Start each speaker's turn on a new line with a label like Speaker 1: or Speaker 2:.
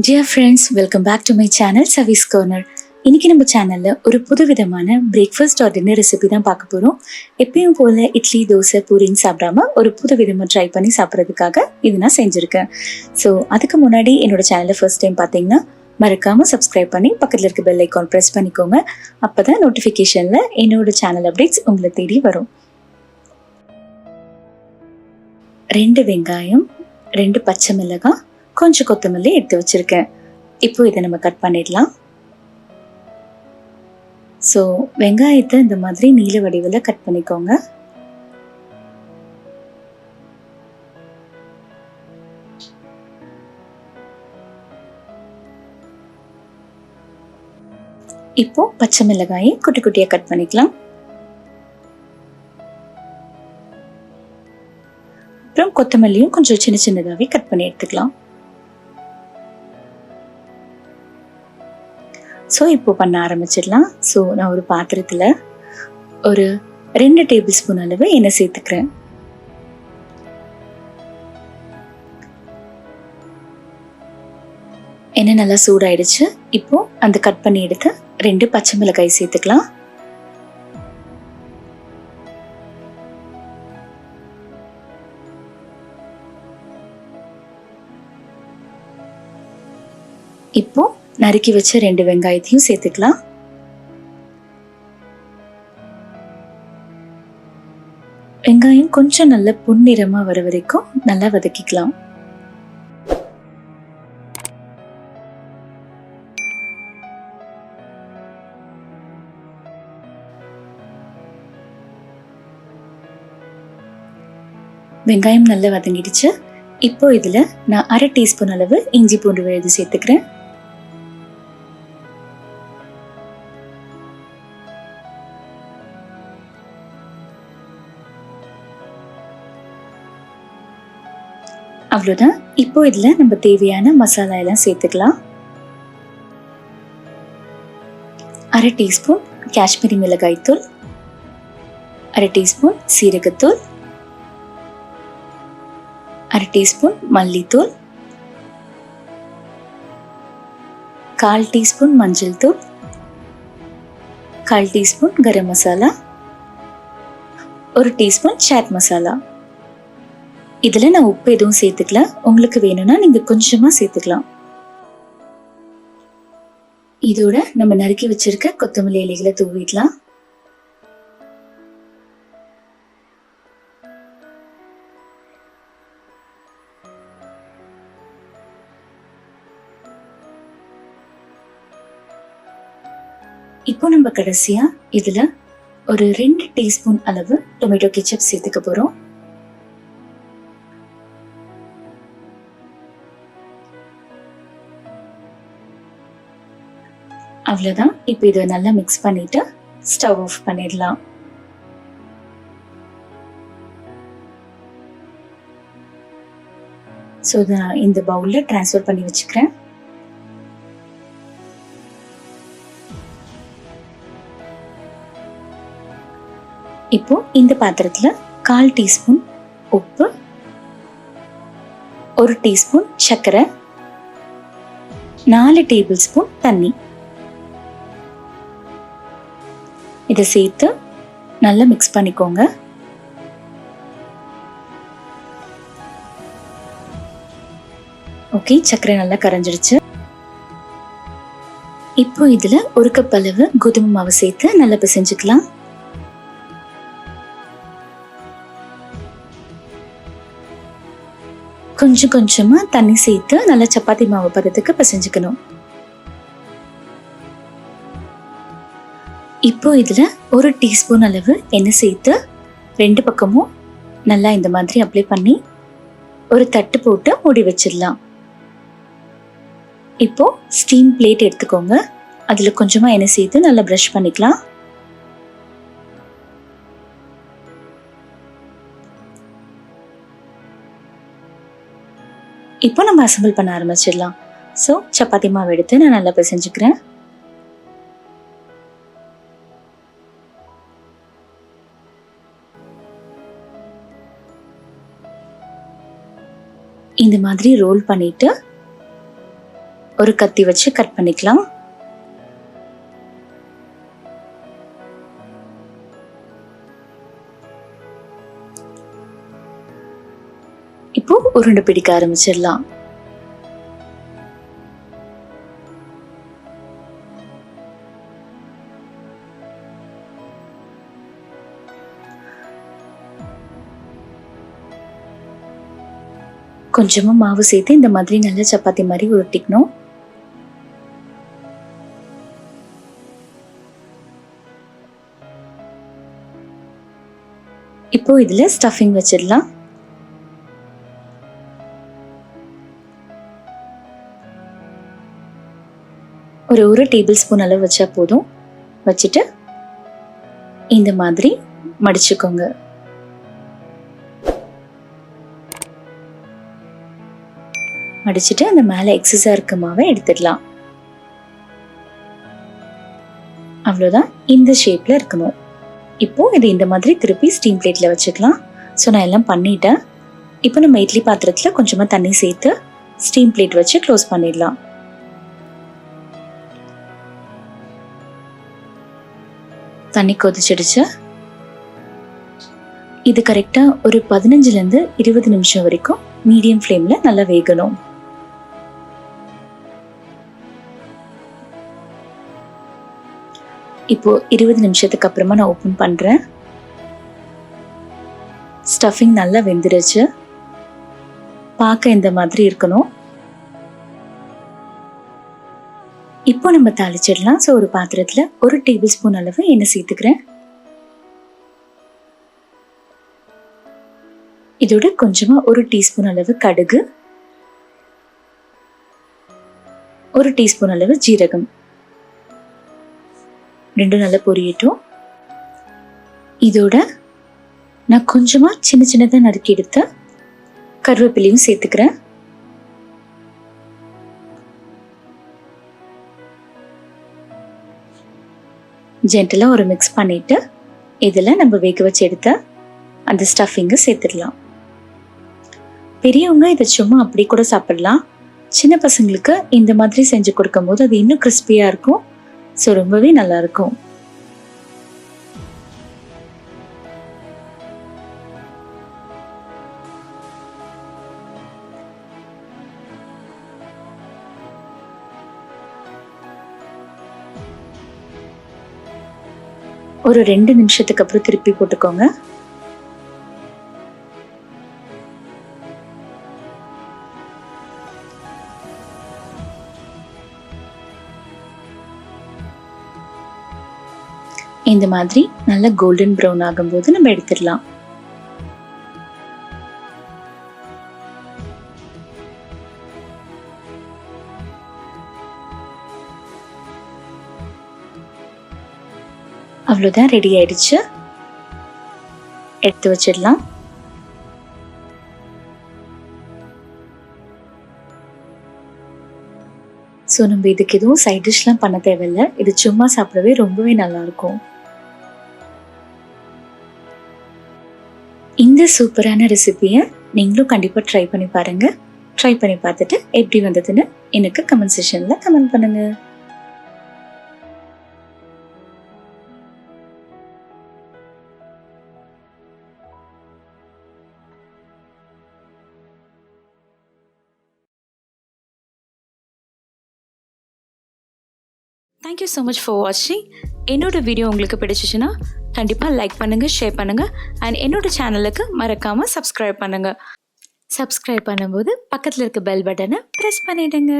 Speaker 1: Dear friends, welcome back to my channel Savi's Corner. இன்னைக்கு நம்ம சேனல்ல ஒரு புதுவிதமான பிரேக்ஃபாஸ்ட் ஆர் டின்னர் ரெசிபி தான் பார்க்க போறோம். எப்பயும் போல இட்லி, தோசை, பூரின்னு சாப்பிடாம ஒரு புதுவிதமா ட்ரை பண்ணி சாப்பிட்றதுக்காக இது நான் செஞ்சிருக்கேன். ஸோ அதுக்கு முன்னாடி என்னோட சேனலை ஃபர்ஸ்ட் டைம் பார்த்தீங்கன்னா மறக்காம சப்ஸ்கிரைப் பண்ணி பக்கத்தில் இருக்க பெல் ஐக்கான் ப்ரெஸ் பண்ணிக்கோங்க. அப்பதான் நோட்டிஃபிகேஷன்ல என்னோட சேனல் அப்டேட்ஸ் உங்களை தேடி வரும். 2 வெங்காயம், 2 பச்சை மிளகாய், கொஞ்சம் கொத்தமல்லி எடுத்து வச்சிருக்கேன். இப்போ இதை நம்ம கட் பண்ணிடலாம். ஸோ வெங்காயத்தை இந்த மாதிரி நீல வடிவில் கட் பண்ணிக்கோங்க. இப்போ பச்சை மிளகாயை குட்டி குட்டியா கட் பண்ணிக்கலாம். அப்புறம் கொத்தமல்லியும் கொஞ்சம் சின்ன சின்னதாகவே கட் பண்ணி எடுத்துக்கலாம். ஸோ இப்போ பண்ண ஆரம்பிச்சிடலாம். ஸோ நான் ஒரு பாத்திரத்தில் ஒரு 2 டேபிள் ஸ்பூன் அளவு எண்ணெய் சேர்த்துக்கிறேன். எண்ணெய் நல்லா சூடாயிடுச்சு. இப்போ அந்த கட் பண்ணி எடுத்து 2 பச்சை மிளகாய் சேர்த்துக்கலாம். இப்போ நறுக்கி வச்ச 2 வெங்காயத்தையும் சேர்த்துக்கலாம். வெங்காயம் கொஞ்சம் நல்ல பொன்னிறமா வர வரைக்கும் நல்லா வதக்கிக்கலாம். வெங்காயம் நல்லா வதங்கிடுச்சு. இப்போ இதுல நான் 1/2 டீஸ்பூன் அளவு இஞ்சி பூண்டு விழுது சேர்த்துக்கிறேன். அவ்வளோதான். இப்போ இதுல நம்ம தேவையான மசாலா எல்லாம் சேர்த்துக்கலாம். 1/2 டீஸ்பூன் காஷ்மீரி மிளகாய் தூள், 1/2 டீஸ்பூன் சீரகத்தூள், 1/2 டீஸ்பூன் மல்லித்தூள், 1/4 டீஸ்பூன் மஞ்சள் தூள், 1/4 teaspoon garam masala, 1 teaspoon chat masala. இதுல நான் உப்பு எதுவும் சேர்த்துக்கல. உங்களுக்கு வேணும்னா நீங்க கொஞ்சமா சேர்த்துக்கலாம். இதோட நம்ம நறுக்கி வச்சிருக்க கொத்தமல்லி இலைகளை தூவிடலாம். இப்போ நம்ம கடைசியா இதுல ஒரு 2 டீஸ்பூன் அளவு டொமேட்டோ கெச்சப் சேர்த்துக்க போறோம். அவ்வளவுதான். இப்போ இதை நல்லா மிக்ஸ் பண்ணிட்டு ஸ்டவ் ஆஃப் பண்ணிடலாம். ஸோ நான் இந்த பவுல்ல டிரான்ஸ்ஃபர் பண்ணி வச்சுக்கிறேன். இப்போ இந்த பாத்திரத்துல 1/4 டீஸ்பூன் உப்பு, 1 டீஸ்பூன் சர்க்கரை, 4 டேபிள் ஸ்பூன் தண்ணி இதை சேர்த்து நல்லா மிக்ஸ் பண்ணிக்கோங்க. ஓகே, சர்க்கரை நல்லா கரைஞ்சிடுச்சு. இப்போ இதுல 1 கப் அளவு கோதுமை மாவு சேர்த்து நல்லா பிசைஞ்சுக்கலாம். கொஞ்சம் கொஞ்சமா தண்ணி சேர்த்து நல்லா சப்பாத்தி மாவு பதத்துக்கு பிசைஞ்சுக்கணும். இப்போ இதுல 1 டீஸ்பூன் அளவு எண்ணெய் சேர்த்து 2 பக்கமும் நல்லா இந்த மாதிரி அப்ளை பண்ணி ஒரு தட்டு போட்டு மூடி வச்சிடலாம். இப்போ ஸ்டீம் பிளேட் எடுத்துக்கோங்க. அதுல கொஞ்சமா எண்ணெய் சேர்த்து நல்லா பிரஷ் பண்ணிக்கலாம். இப்போ நம்ம அசம்பிள் பண்ண ஆரம்பிச்சிடலாம். ஸோ சப்பாத்தி மாவு எடுத்து நான் நல்லா பிசைஞ்சுக்கிறேன். இந்த மாதிரி ரோல் பண்ணிட்டு ஒரு கத்தி வச்சு கட் பண்ணிக்கலாம். இப்போ உருண்டை பிடிக்க ஆரம்பிச்சிடலாம். கொஞ்சமா மாவு சேர்த்து இந்த மாதிரி நல்ல சப்பாத்தி மாதிரி உருட்டிக்கணும். இப்போ இதுல ஸ்டஃபிங் வச்சிடலாம். ஒரு டேபிள் ஸ்பூன் அளவு வச்சா போதும். வச்சுட்டு இந்த மாதிரி மடிச்சுக்கோங்க. மடிச்சுட்டு அந்த மேல எக்ஸஸா இருக்க மாவை எடுத்துடலாம். அவ்வளோதான், இந்த ஷேப்ல இருக்கணும். இப்போ இது இந்த மாதிரி திருப்பி ஸ்டீம் பிளேட்ல வச்சுக்கலாம். ஸோ நான் எல்லாம் பண்ணிட்டேன். இப்போ நம்ம இட்லி பாத்திரத்துல கொஞ்சமா தண்ணி சேர்த்து ஸ்டீம் பிளேட் வச்சு க்ளோஸ் பண்ணிடலாம். தண்ணி கொதிச்சிடுச்சு. இது கரெக்டா ஒரு 15-20 நிமிஷம் வரைக்கும் மீடியம் ஃப்ளேம்ல நல்லா வேகணும். இப்போ 20 நிமிஷத்துக்கு அப்புறமா நான் ஓபன் பண்றேன். ஸ்டஃபிங் நல்லா வெந்துருச்சு. பார்க்க இந்த மாதிரி இருக்கணும். இப்போ நம்ம தாளிச்சிடலாம். ஸோ ஒரு பாத்திரத்துல 1 டேபிள் ஸ்பூன் அளவு எண்ணெய் சேர்த்துக்கிறேன். இதோட கொஞ்சமா 1 டீஸ்பூன் அளவு கடுகு, 1 டீஸ்பூன் அளவு ஜீரகம், 2 நல்லா பொரியட்டும். இதோட நான் கொஞ்சமா சின்ன சின்னதா நறுக்கி எடுத்த கருவேப்பிலையும் சேர்த்துக்கிறேன். ஜென்டலா ஒரு மிக்ஸ் பண்ணிட்டு இதுல நம்ம வேக வச்சு எடுத்த அந்த ஸ்டஃபிங்க சேர்த்துடலாம். பெரியவங்க இதை சும்மா அப்படி கூட சாப்பிடலாம். சின்ன பசங்களுக்கு இந்த மாதிரி செஞ்சு கொடுக்கும் போது அது இன்னும் கிறிஸ்பியா இருக்கும். ஸோ ரொம்பவே நல்லா இருக்கும். ஒரு 2 நிமிஷத்துக்கு அப்புறம் திருப்பி போட்டுக்கோங்க. இந்த மாதிரி நல்ல கோல்டன் ப்ரௌன் ஆகும்போது நம்ம எடுத்துடலாம். அவ்வளோதான், ரெடி ஆயிடுச்சு. எடுத்து வச்சிடலாம். ஸோ நம்ம இதுக்கு எதுவும் சைட் டிஷ்லாம் பண்ண தேவையில்லை. இது சும்மா சாப்பிடவே ரொம்பவே நல்லா இருக்கும். இந்த சூப்பரான ரெசிபியை நீங்களும் கண்டிப்பாக ட்ரை பண்ணி பாருங்க. ட்ரை பண்ணி பார்த்துட்டு எப்படி வந்ததுன்னு எனக்கு கமெண்ட் செக்ஷன்ல கமெண்ட் பண்ணுங்க. தேங்க்யூ ஸோ மச் ஃபார் வாட்சிங். என்னோட வீடியோ உங்களுக்கு பிடிச்சிச்சுன்னா கண்டிப்பாக லைக் பண்ணுங்கள், ஷேர் பண்ணுங்கள். அண்ட் என்னோட சேனலுக்கு மறக்காமல் சப்ஸ்கிரைப் பண்ணுங்கள். சப்ஸ்கிரைப் பண்ணும்போது பக்கத்தில் இருக்க பெல் பட்டனை ப்ரெஸ் பண்ணிவிடுங்க.